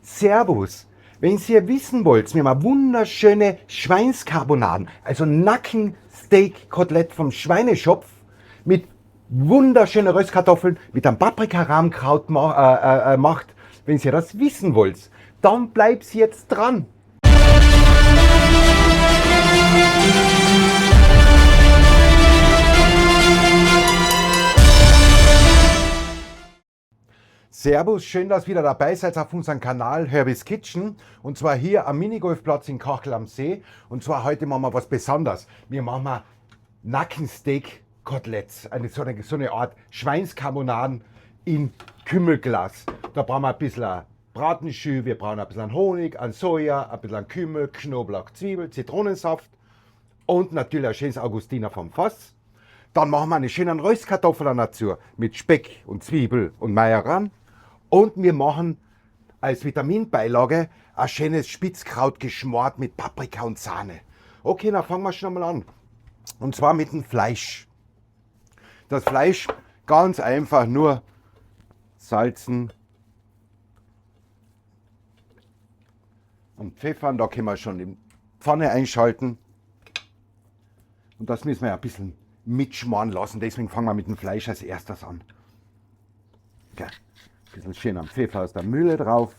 Servus. Wenn ihr wissen wollt, wir haben wunderschöne Schweinskarbonaden, also Nackensteak-Kotelett vom Schweineschopf mit wunderschönen Röstkartoffeln, mit einem Paprika-Rahmkraut macht. Wenn ihr das wissen wollt, dann bleibt jetzt dran. Servus, schön, dass ihr wieder dabei seid auf unserem Kanal Herbie's Kitchen. Und zwar hier am Minigolfplatz in Kachel am See. Und zwar heute machen wir was Besonderes. Wir machen Nackensteak-Koteletts, so eine Art Schweinskarbonaden in Kümmelglas. Da brauchen wir ein bisschen Bratenschü, wir brauchen ein bisschen Honig, ein Soja, ein bisschen Kümmel, Knoblauch, Zwiebel, Zitronensaft und natürlich ein schönes Augustiner vom Fass. Dann machen wir eine schöne Röstkartoffel dazu mit Speck und Zwiebel und Majoran. Und wir machen als Vitaminbeilage ein schönes Spitzkraut geschmort mit Paprika und Sahne. Okay, dann fangen wir schon mal an. Und zwar mit dem Fleisch. Das Fleisch ganz einfach nur salzen und pfeffern. Da können wir schon die Pfanne einschalten. Und das müssen wir ein bisschen mitschmoren lassen. Deswegen fangen wir mit dem Fleisch als erstes an. Okay. Ein bisschen schön am Pfeffer aus der Mühle drauf.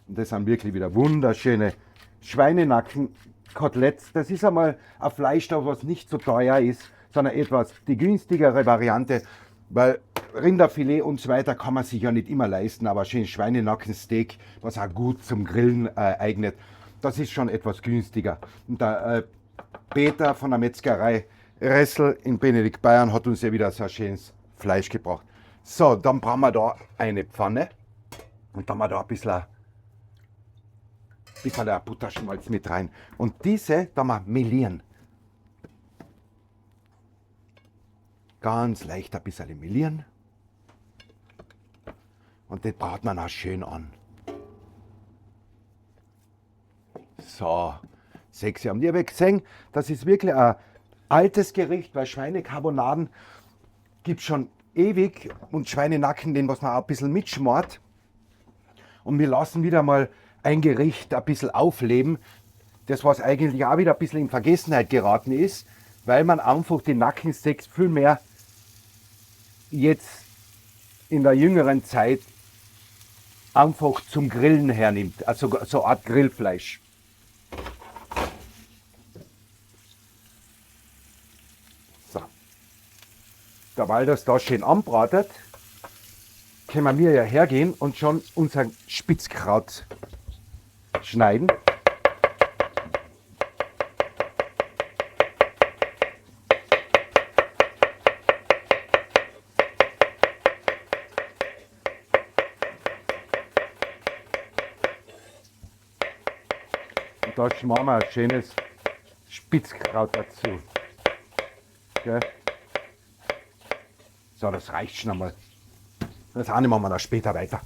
Und das sind wirklich wieder wunderschöne Schweinenacken-Koteletts. Das ist einmal ein Fleisch, was nicht so teuer ist, sondern etwas die günstigere Variante, weil Rinderfilet und so weiter kann man sich ja nicht immer leisten, aber schön Schweinenackensteak, was auch gut zum Grillen eignet, das ist schon etwas günstiger. Und der Peter von der Metzgerei Ressel in Benedikt, Bayern hat uns ja wieder so ein schönes Fleisch gebracht. So, dann brauchen wir da eine Pfanne und dann haben wir da ein bisschen Butterschmalz mit rein. Und diese da wir melieren. Ganz leicht ein bisschen melieren. Und das braten wir auch schön an. So, sexy. Habt ihr gesehen, das ist wirklich ein altes Gericht, weil Schweinekarbonaden gibt es schon ewig und Schweinenacken, den was man auch ein bisschen mitschmort. Und wir lassen wieder mal ein Gericht ein bisschen aufleben, das was eigentlich auch wieder ein bisschen in Vergessenheit geraten ist, weil man einfach die Nackensteaks viel mehr jetzt in der jüngeren Zeit einfach zum Grillen hernimmt, also so eine Art Grillfleisch. So. Weil das da schön anbratet, können wir ja hergehen und schon unser Spitzkraut schneiden. Und da schmaren wir ein schönes Spitzkraut dazu. Okay. So, das reicht schon einmal. Das eine machen wir dann später weiter.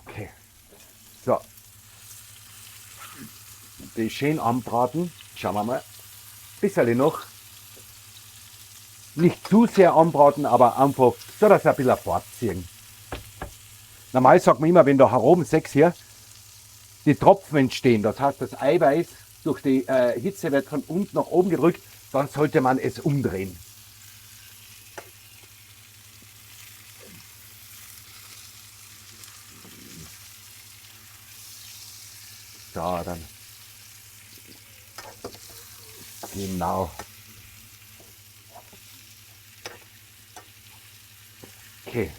Okay. So. Die schön anbraten. Schauen wir mal. Bisschen noch. Nicht zu sehr anbraten, aber einfach so, dass sie ein bisschen fortziehen. Normal sagt man immer, wenn da herum 6 hier die Tropfen entstehen, das heißt, das Eiweiß durch die Hitze wird von unten nach oben gedrückt, dann sollte man es umdrehen. So, dann genau. Okay.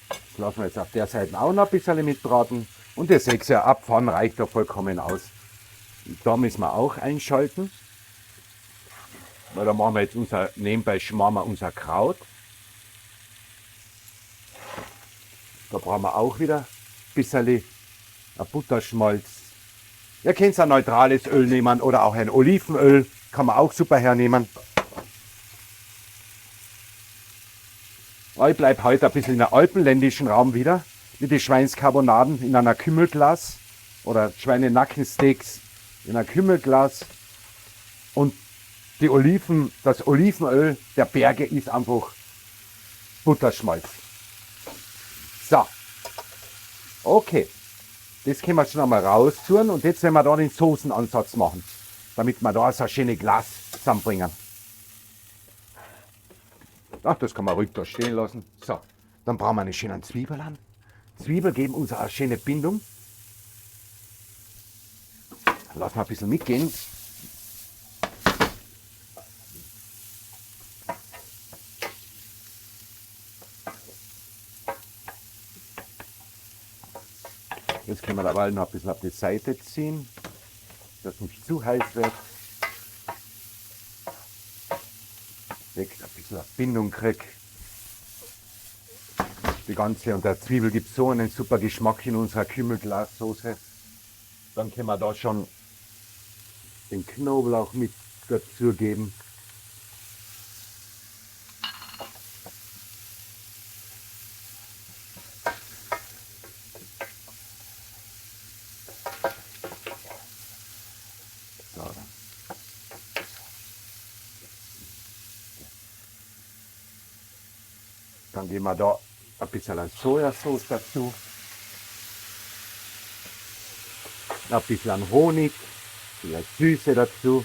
Das lassen wir jetzt auf der Seite auch noch ein bisschen mitbraten. Und ihr seht ja, abfahren reicht da vollkommen aus. Und da müssen wir auch einschalten. Weil da machen wir jetzt nebenbei schmaren wir unser Kraut. Da brauchen wir auch wieder ein bisschen Butterschmalz. Ihr könnt ein neutrales Öl nehmen oder auch ein Olivenöl, kann man auch super hernehmen. Ich bleibe heute ein bisschen in der alpenländischen Raum wieder, mit den Schweinskarbonaden in einer Kümmelglas oder Schweinenackensteaks in einem Kümmelglas. Und das Olivenöl der Berge ist einfach Butterschmalz. So, okay. Das können wir schon einmal raustun und jetzt werden wir da den Soßenansatz machen, damit wir da so ein schönes Glas zusammenbringen. Ach, das kann man ruhig da stehen lassen. So, dann brauchen wir eine schöne Zwiebel an. Zwiebel geben uns eine schöne Bindung. Lassen wir ein bisschen mitgehen. Jetzt können wir dabei noch ein bisschen auf die Seite ziehen, dass es nicht zu heiß wird. Direkt ein bisschen Bindung kriegt. Die ganze und der Zwiebel gibt so einen super Geschmack in unserer Kümmelglassoße. Dann können wir da schon den Knoblauch mit dazu geben. So. Dann geben wir da ein bisschen Sojasauce dazu. Ein bisschen Honig, vielleicht Süße dazu.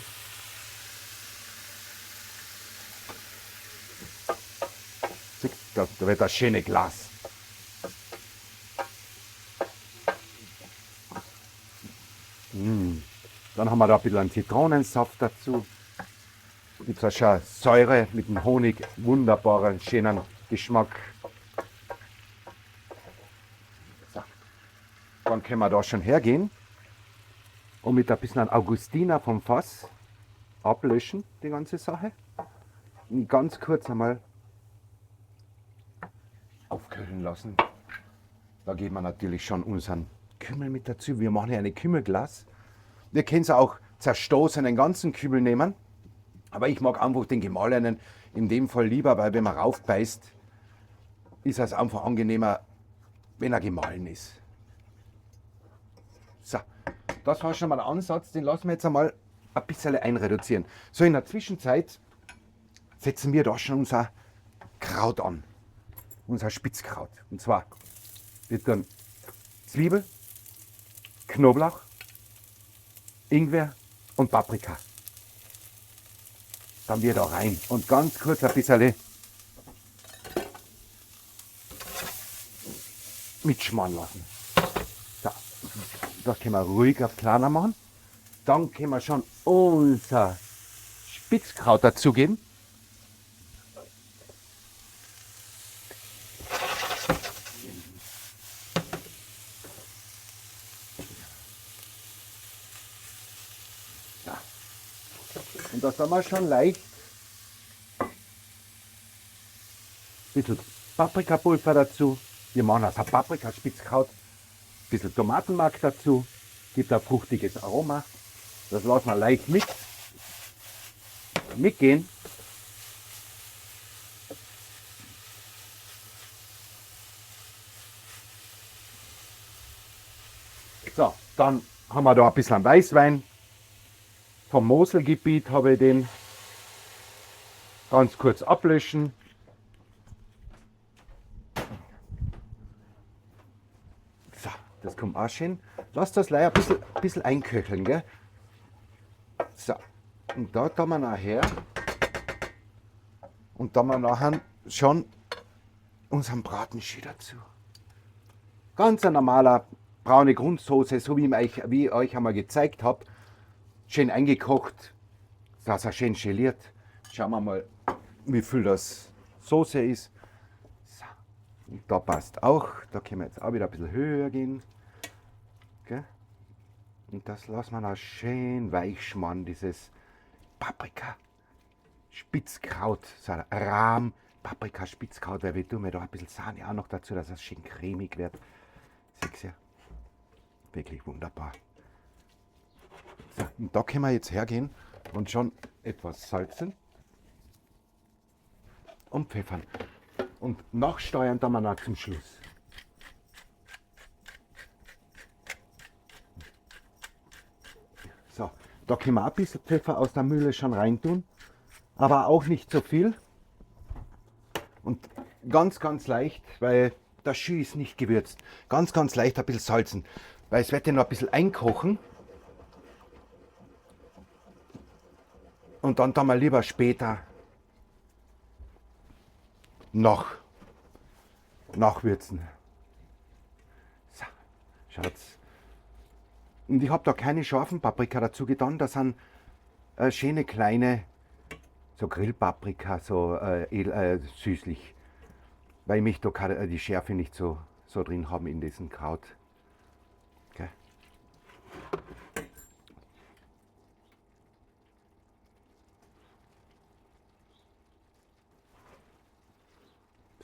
Da wird das schöne Glas. Dann haben wir da ein bisschen Zitronensaft dazu. Gibt es schon Säure mit dem Honig, wunderbaren, schönen Geschmack. So. Dann können wir da schon hergehen und mit ein bisschen Augustiner vom Fass ablöschen, die ganze Sache. Und ganz kurz einmal aufköcheln lassen. Da geben wir natürlich schon unseren Kümmel mit dazu. Wir machen hier eine Kümmelglas. Wir können es auch zerstoßenen ganzen Kümmel nehmen. Aber ich mag einfach den gemahlenen in dem Fall lieber, weil wenn man raufbeißt, ist es einfach angenehmer, wenn er gemahlen ist. So, das war schon mal der Ansatz, den lassen wir jetzt einmal ein bisschen einreduzieren. So, in der Zwischenzeit setzen wir da schon unser Kraut an, unser Spitzkraut. Und zwar wird dann Zwiebel, Knoblauch, Ingwer und Paprika. Dann wird da rein und ganz kurz ein bisschen mitschmoren lassen. So, das können wir ruhig auf kleiner machen. Dann können wir schon unser Spitzkraut dazugeben. Und das haben wir schon leicht. Ein bisschen Paprikapulver dazu. Wir machen also Paprikaspitzkraut. Ein bisschen Tomatenmark dazu. Gibt ein fruchtiges Aroma. Das lassen wir leicht mitgehen. So, dann haben wir da ein bisschen Weißwein. Vom Moselgebiet habe ich den ganz kurz ablöschen. So, das kommt auch schön. Lass das leider ein bisschen einköcheln, gell? So, und da tun wir nachher schon unseren Bratenschü dazu. Ganz ein normaler braune Grundsoße, so wie ich euch einmal gezeigt habe. Schön eingekocht, dass er schön geliert. Schauen wir mal, wie viel das Soße ist. So. Und da passt auch, da können wir jetzt auch wieder ein bisschen höher gehen. Okay. Und das lassen wir noch schön weich schmoren, dieses Paprika, Spitzkraut, so ein Rahm, Paprika, Spitzkraut, weil wir tun mir da ein bisschen Sahne auch noch dazu, dass es schön cremig wird. Seht ihr? Wirklich wunderbar. So, und da können wir jetzt hergehen und schon etwas salzen und pfeffern. Und nachsteuern dann wir noch zum Schluss. So, da können wir ein bisschen Pfeffer aus der Mühle schon reintun, aber auch nicht so viel. Und ganz, ganz leicht, weil das Schü ist nicht gewürzt. Ganz, ganz leicht ein bisschen salzen, weil es wird ja noch ein bisschen einkochen. Und dann tun wir lieber später nachwürzen. So, schaut's. Und ich habe da keine scharfen Paprika dazu getan, das sind schöne kleine, so Grillpaprika, so süßlich, weil ich mich da die Schärfe nicht so drin haben in diesem Kraut. Okay.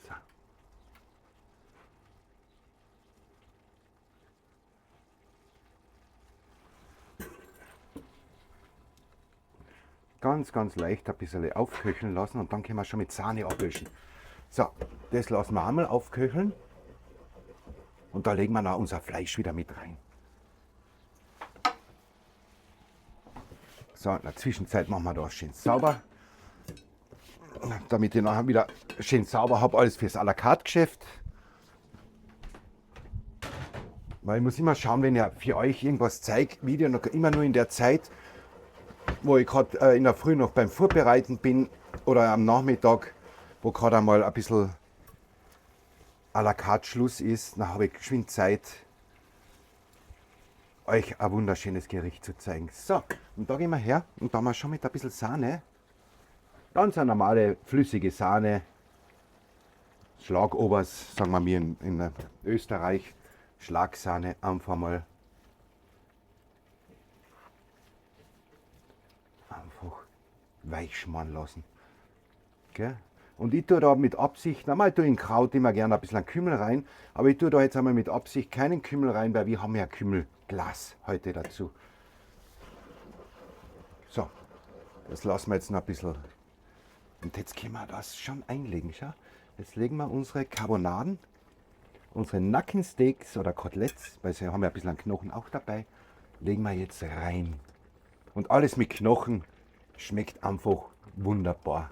So. Ganz, ganz leicht ein bisschen aufköcheln lassen und dann können wir schon mit Sahne ablöschen. So, das lassen wir einmal aufköcheln und da legen wir noch unser Fleisch wieder mit rein. So, in der Zwischenzeit machen wir da schön sauber, damit ich nachher wieder schön sauber habe, alles fürs à la carte Geschäft. Weil ich muss immer schauen, wenn ich für euch irgendwas zeige, Video noch immer nur in der Zeit, wo ich gerade in der Früh noch beim Vorbereiten bin oder am Nachmittag, wo gerade einmal ein bisschen à la carte Schluss ist, dann habe ich geschwind Zeit, euch ein wunderschönes Gericht zu zeigen. So, und da gehen wir her und da haben wir schon mit ein bisschen Sahne, ganz eine normale flüssige Sahne, Schlagobers, sagen wir mir in Österreich, Schlagsahne, einfach mal weich schmoren lassen. Gell? Und ich tue da mit Absicht, normal tue ich in Kraut immer gerne ein bisschen Kümmel rein, aber ich tue da jetzt einmal mit Absicht keinen Kümmel rein, weil wir haben ja Kümmelglas heute dazu. So, das lassen wir jetzt noch ein bisschen. Und jetzt können wir das schon einlegen. Schau. Jetzt legen wir unsere Carbonaden, unsere Nackensteaks oder Koteletts, weil sie haben ja ein bisschen Knochen auch dabei, legen wir jetzt rein. Und alles mit Knochen schmeckt einfach wunderbar.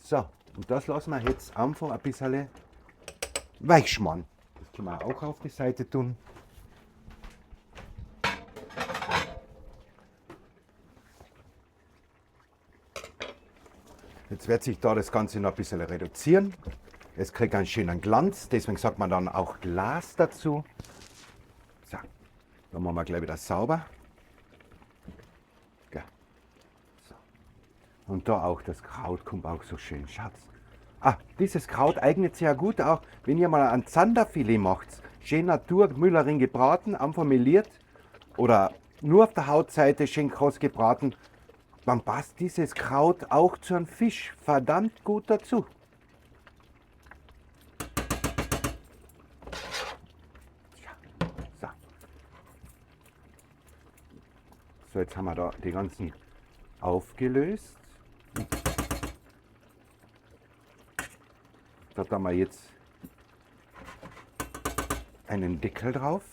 So, und das lassen wir jetzt einfach ein bisschen weich schmoren. Das können wir auch auf die Seite tun. Jetzt wird sich da das Ganze noch ein bisschen reduzieren. Es kriegt einen schönen Glanz, deswegen sagt man dann auch Glas dazu. So, dann machen wir gleich wieder sauber. Und da auch das Kraut kommt auch so schön, Schatz. Ah, dieses Kraut eignet sich ja gut auch, wenn ihr mal ein Zanderfilet macht. Schön Natur, Müllering gebraten, einfach meliert oder nur auf der Hautseite schön kross gebraten. Dann passt dieses Kraut auch zu einem Fisch verdammt gut dazu. So, jetzt haben wir da die ganzen aufgelöst. Da haben wir jetzt einen Deckel drauf.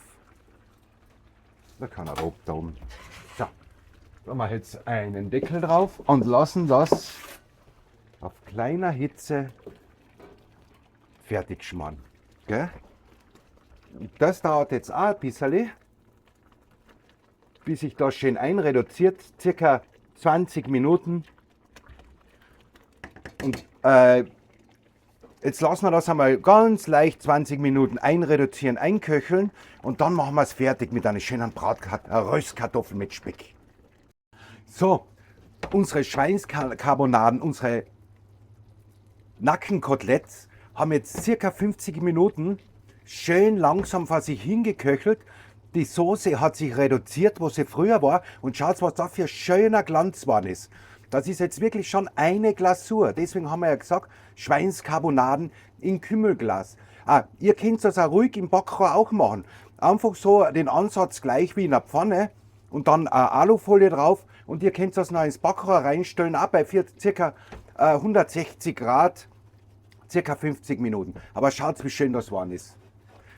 Da kann er da oben. So, da haben wir jetzt einen Deckel drauf und lassen das auf kleiner Hitze fertig schmoren. Gell? Das dauert jetzt auch ein bisschen, bis sich das schön einreduziert, circa 20 Minuten. Und jetzt lassen wir das einmal ganz leicht 20 Minuten einreduzieren, einköcheln und dann machen wir es fertig mit einer schönen Röstkartoffel mit Speck. So, unsere Schweinskarbonaden, unsere Nackenkoteletts haben jetzt circa 50 Minuten schön langsam vor sich hingeköchelt. Die Soße hat sich reduziert, wo sie früher war, und schaut, was da für ein schöner Glanz geworden ist. Das ist jetzt wirklich schon eine Glasur. Deswegen haben wir ja gesagt, Schweinskarbonaden in Kümmelglas. Ihr könnt das auch ruhig im Backrohr auch machen. Einfach so den Ansatz gleich wie in der Pfanne und dann eine Alufolie drauf. Und ihr könnt das noch ins Backrohr reinstellen, auch bei ca. 160 Grad, ca. 50 Minuten. Aber schaut, wie schön das geworden ist.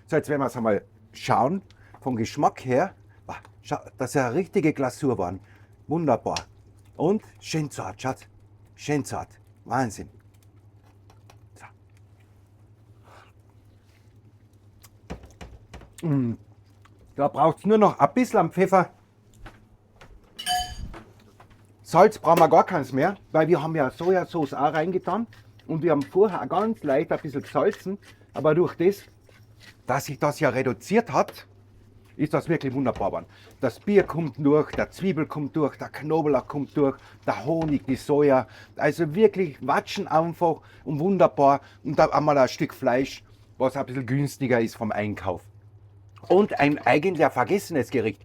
So, jetzt werden wir es einmal schauen. Vom Geschmack her, das ist eine richtige Glasur geworden. Wunderbar. Und schön zart, Schatz. Schön zart. Wahnsinn. So. Da braucht es nur noch ein bisschen Pfeffer. Salz brauchen wir gar keins mehr, weil wir haben ja Sojasauce auch reingetan. Und wir haben vorher ganz leicht ein bisschen gesalzen. Aber durch das, dass sich das ja reduziert hat, ist das wirklich wunderbar geworden. Das Bier kommt durch, der Zwiebel kommt durch, der Knoblauch kommt durch, der Honig, die Soja. Also wirklich watschen einfach und wunderbar. Und da einmal ein Stück Fleisch, was ein bisschen günstiger ist vom Einkauf. Und ein eigentlich ein vergessenes Gericht.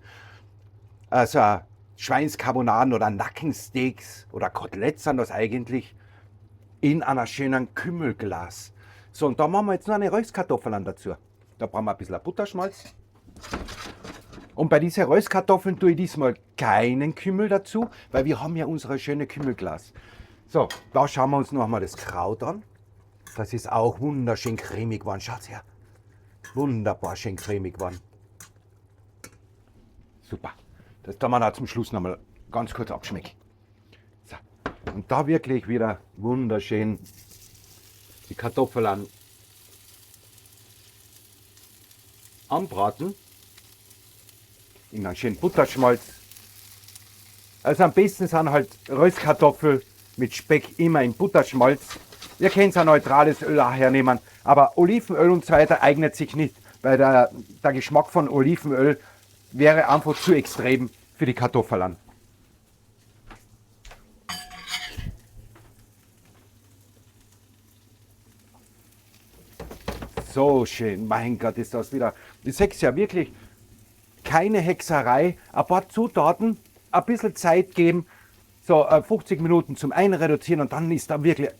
Also Schweinskarbonaden oder Nackensteaks oder Koteletts sind das eigentlich in einer schönen Kümmelglas. So, und da machen wir jetzt noch eine Röstkartoffeln dazu. Da brauchen wir ein bisschen Butterschmalz. Und bei diesen Röstkartoffeln tue ich diesmal keinen Kümmel dazu, weil wir haben ja unsere schöne Kümmelglas. So, da schauen wir uns noch mal das Kraut an. Das ist auch wunderschön cremig geworden. Schaut her. Wunderbar schön cremig geworden. Super. Das kann man da zum Schluss noch mal ganz kurz abschmecken. So. Und da wirklich wieder wunderschön die Kartoffeln anbraten. In einen schönen Butterschmalz. Also am besten sind halt Röstkartoffeln mit Speck immer in Butterschmalz. Ihr könnt ein neutrales Öl auch hernehmen, aber Olivenöl und so weiter eignet sich nicht, weil der Geschmack von Olivenöl wäre einfach zu extrem für die Kartoffeln. So schön, mein Gott, ist das wieder. Ich sehe ja wirklich keine Hexerei, ein paar Zutaten, ein bisschen Zeit geben, so 50 Minuten zum Einreduzieren und dann ist da wirklich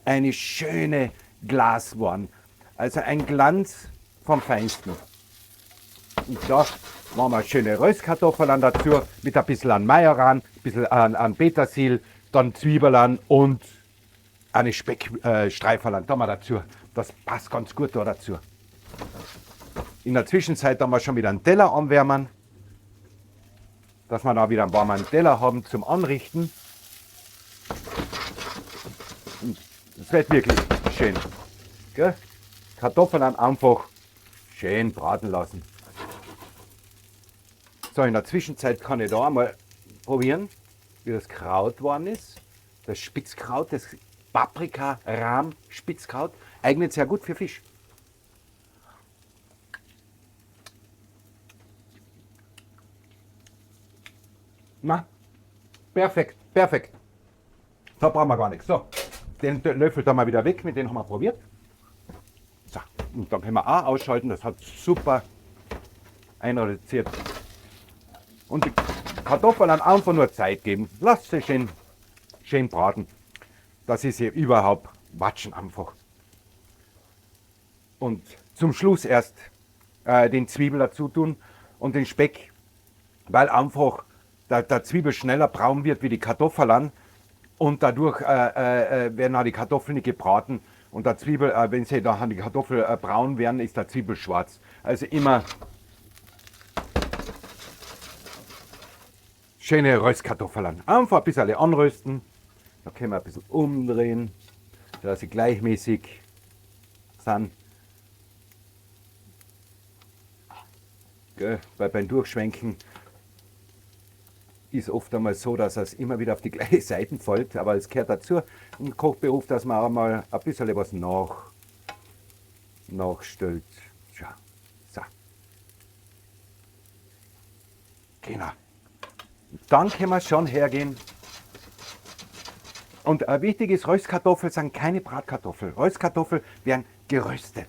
eine schöne Glas geworden. Also ein Glanz vom Feinsten. Und da machen wir schöne Röstkartoffeln dazu mit ein bisschen an Majoran, ein bisschen an Petersil, dann Zwiebeln und eine Speckstreiferl da mal dazu. Das passt ganz gut da dazu. In der Zwischenzeit haben wir schon wieder einen Teller anwärmen, dass wir da wieder einen warmen Teller haben zum Anrichten. Das wird wirklich schön. Gell? Kartoffeln einfach schön braten lassen. So, in der Zwischenzeit kann ich da einmal probieren, wie das Kraut geworden ist. Das Spitzkraut, das Paprika-Rahm-Spitzkraut, eignet sehr gut für Fisch. Na, perfekt, perfekt. Da brauchen wir gar nichts. So, den Löffel da mal wieder weg, mit dem haben wir probiert. So, und dann können wir auch ausschalten, das hat super einreduziert. Und die Kartoffeln dann einfach nur Zeit geben. Lasst sie schön braten. Das ist hier überhaupt watschen einfach. Und zum Schluss erst den Zwiebel dazu tun und den Speck, weil einfach der Zwiebel schneller braun wird wie die Kartoffeln und dadurch werden auch die Kartoffeln nicht gebraten und der Zwiebel, wenn sie da die Kartoffel braun werden, ist der Zwiebel schwarz. Also immer schöne Röstkartoffeln. Einfach ein bisschen anrösten, da können wir ein bisschen umdrehen, dass sie gleichmäßig sind. Weil beim Durchschwenken ist oft einmal so, dass es immer wieder auf die gleiche Seite fällt, aber es gehört dazu im Kochberuf, dass man auch mal ein bisschen was nachstellt. Schau. So. Genau. Dann können wir schon hergehen. Und wichtig ist, Röstkartoffeln sind keine Bratkartoffeln. Röstkartoffeln werden geröstet.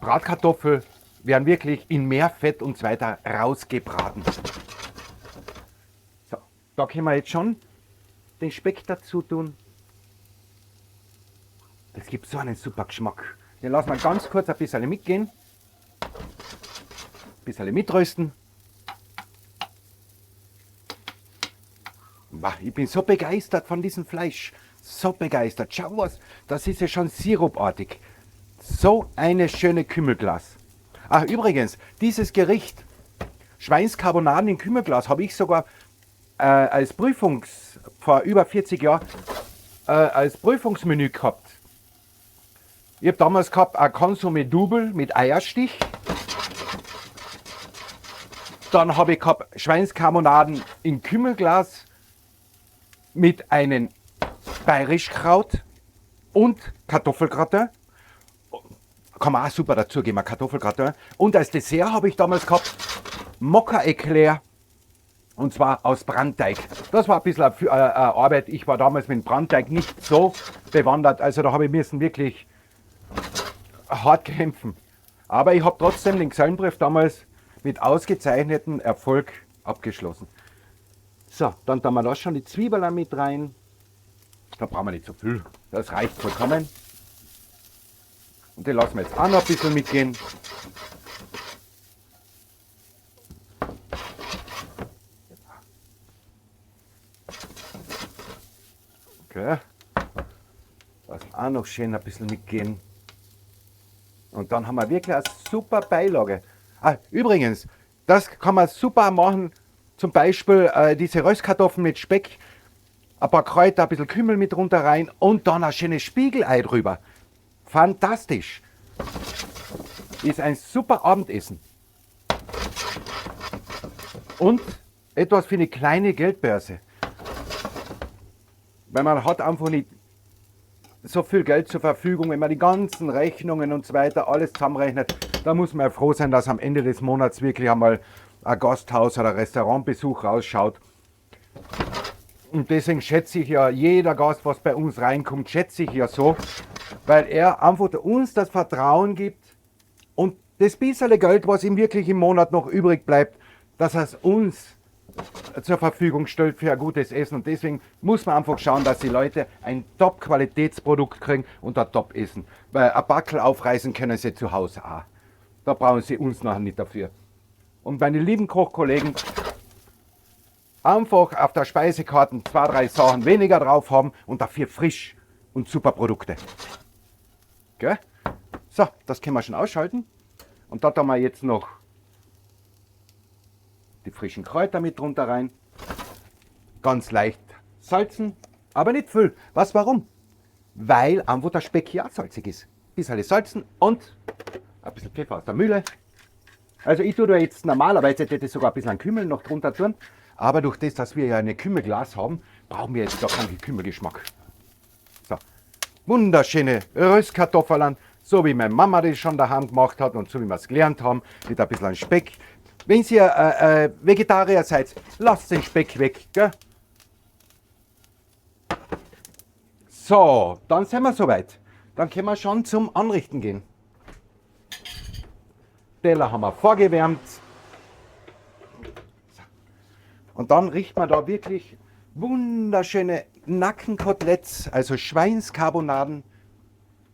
Bratkartoffeln werden wirklich in mehr Fett und so weiter rausgebraten. So, da können wir jetzt schon den Speck dazu tun. Das gibt so einen super Geschmack. Den lassen wir ganz kurz ein bisschen mitgehen. Ein bisschen mitrösten. Ich bin so begeistert von diesem Fleisch. So begeistert. Schau was, das ist ja schon sirupartig. So eine schöne Kümmelglas. Ach übrigens, dieses Gericht, Schweinskarbonaden in Kümmelglas, habe ich sogar vor über 40 Jahren als Prüfungsmenü gehabt. Ich habe damals gehabt ein Consommé Double mit Eierstich Dann habe ich gehabt Schweinskarbonaden in Kümmelglas mit einem Bayerischkraut und Kartoffelgratin. Kann man auch super dazugeben, Kartoffelgratin. Und als Dessert habe ich damals gehabt Mokka-Eclair. Und zwar aus Brandteig. Das war ein bisschen eine Arbeit. Ich war damals mit dem Brandteig nicht so bewandert. Also da habe ich müssen wirklich hart kämpfen. Aber ich habe trotzdem den Gesellenbrief damals mit ausgezeichnetem Erfolg abgeschlossen. So, dann tun wir da schon die Zwiebeln mit rein. Da brauchen wir nicht so viel. Das reicht vollkommen. Und die lassen wir jetzt auch noch ein bisschen mitgehen. Okay. Lassen auch noch schön ein bisschen mitgehen. Und dann haben wir wirklich eine super Beilage. Übrigens, das kann man super machen. Zum Beispiel diese Röstkartoffeln mit Speck, ein paar Kräuter, ein bisschen Kümmel mit runter rein und dann ein schönes Spiegelei drüber. Fantastisch. Ist ein super Abendessen. Und etwas für eine kleine Geldbörse. Weil man hat einfach nicht so viel Geld zur Verfügung, wenn man die ganzen Rechnungen und so weiter alles zusammenrechnet, da muss man ja froh sein, dass am Ende des Monats wirklich einmal ein Gasthaus oder ein Restaurantbesuch rausschaut. Und deswegen schätze ich ja, jeder Gast, was bei uns reinkommt, schätze ich ja so, weil er einfach uns das Vertrauen gibt und das bisschen Geld, was ihm wirklich im Monat noch übrig bleibt, dass er es uns zur Verfügung stellt für ein gutes Essen. Und deswegen muss man einfach schauen, dass die Leute ein Top-Qualitätsprodukt kriegen und ein Top-Essen. Weil ein Backel aufreißen können sie zu Hause auch. Da brauchen sie uns noch nicht dafür. Und meine lieben Kochkollegen, einfach auf der Speisekarte 2, 3 Sachen weniger drauf haben und dafür frisch und super Produkte. Gell? So, das können wir schon ausschalten. Und da tun wir jetzt noch die frischen Kräuter mit drunter rein. Ganz leicht salzen, aber nicht viel. Was, warum? Weil einfach der Speck ja salzig ist. Ein bisschen salzen und ein bisschen Pfeffer aus der Mühle. Also ich tue da jetzt normalerweise hätte ich sogar ein bisschen Kümmel noch drunter tun. Aber durch das, dass wir ja eine Kümmelglas haben, brauchen wir jetzt gar keinen Kümmelgeschmack. So, wunderschöne Röstkartoffeln, so wie meine Mama das schon daheim gemacht hat und so wie wir es gelernt haben, mit ein bisschen Speck. Wenn ihr Vegetarier seid, lasst den Speck weg. Gell? So, dann sind wir soweit. Dann können wir schon zum Anrichten gehen. Teller haben wir vorgewärmt. Und dann richten wir da wirklich wunderschöne Nackenkoteletts, also Schweinskarbonaden,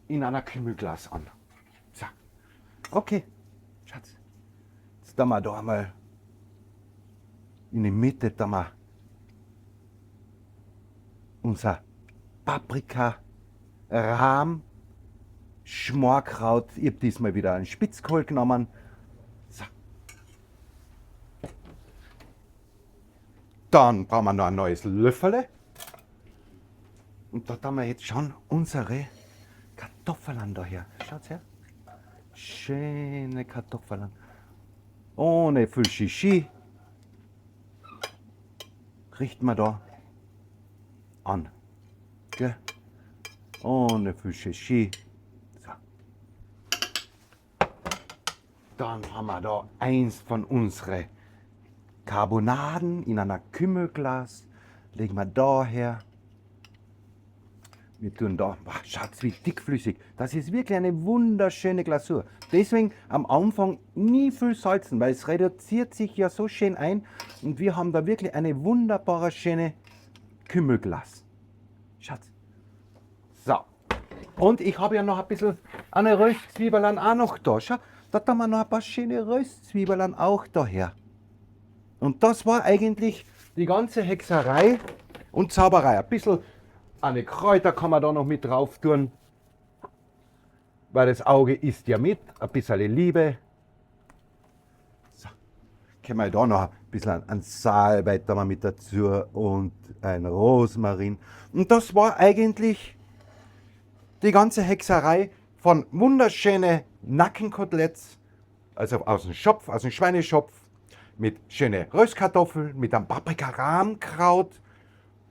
in einer Kümmelglas an. So. Okay, Schatz. Jetzt tun wir da einmal in die Mitte da mal unser Paprika, Rahm, Schmorkraut. Ich habe diesmal wieder einen Spitzkohl genommen. So. Dann brauchen wir noch ein neues Löffel. Und da haben wir jetzt schon unsere Kartoffeln daher. Schaut's her. Schöne Kartoffeln. Ohne viel Shishi. Richten wir da an. Gell? Ohne viel Shishi. So. Dann haben wir da eins von unseren Karbonaden in einer Kümmelglas. Legen wir da her. Wir tun da, schaut wie dickflüssig. Das ist wirklich eine wunderschöne Glasur. Deswegen am Anfang nie viel salzen, weil es reduziert sich ja so schön ein. Und wir haben da wirklich eine wunderbare, schöne Kümmelglas. Schaut. So. Und ich habe ja noch ein bisschen eine Röstzwiebeln auch noch da. Schau, da haben wir noch ein paar schöne Röstzwiebeln auch daher. Und das war eigentlich die ganze Hexerei und Zauberei. Ein bisschen eine Kräuter kann man da noch mit drauf tun, weil das Auge isst ja mit. Ein bisschen Liebe. So, können wir da noch ein bisschen an Salbei da mit dazu und ein Rosmarin. Und das war eigentlich die ganze Hexerei von wunderschönen Nackenkoteletts, also aus dem Schopf, aus dem Schweineschopf, mit schönen Röstkartoffeln, mit einem Paprika-Rahmkraut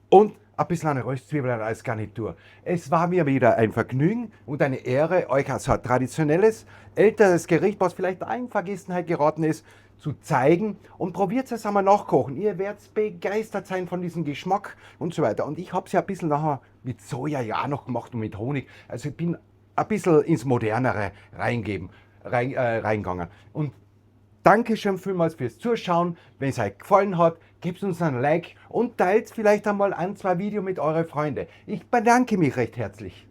und ein bisschen eine Röstzwiebel als Garnitur. Es war mir wieder ein Vergnügen und eine Ehre, euch als ein traditionelles, älteres Gericht, was vielleicht in Vergessenheit geraten ist, zu zeigen, und probiert es einmal nachkochen. Ihr werdet begeistert sein von diesem Geschmack und so weiter. Und ich habe es ja ein bisschen nachher mit Soja ja noch gemacht und mit Honig. Also ich bin ein bisschen ins Modernere reingegangen. Und Dankeschön vielmals fürs Zuschauen. Wenn es euch gefallen hat, gebt uns einen Like und teilt vielleicht einmal ein, zwei Videos mit euren Freunden. Ich bedanke mich recht herzlich.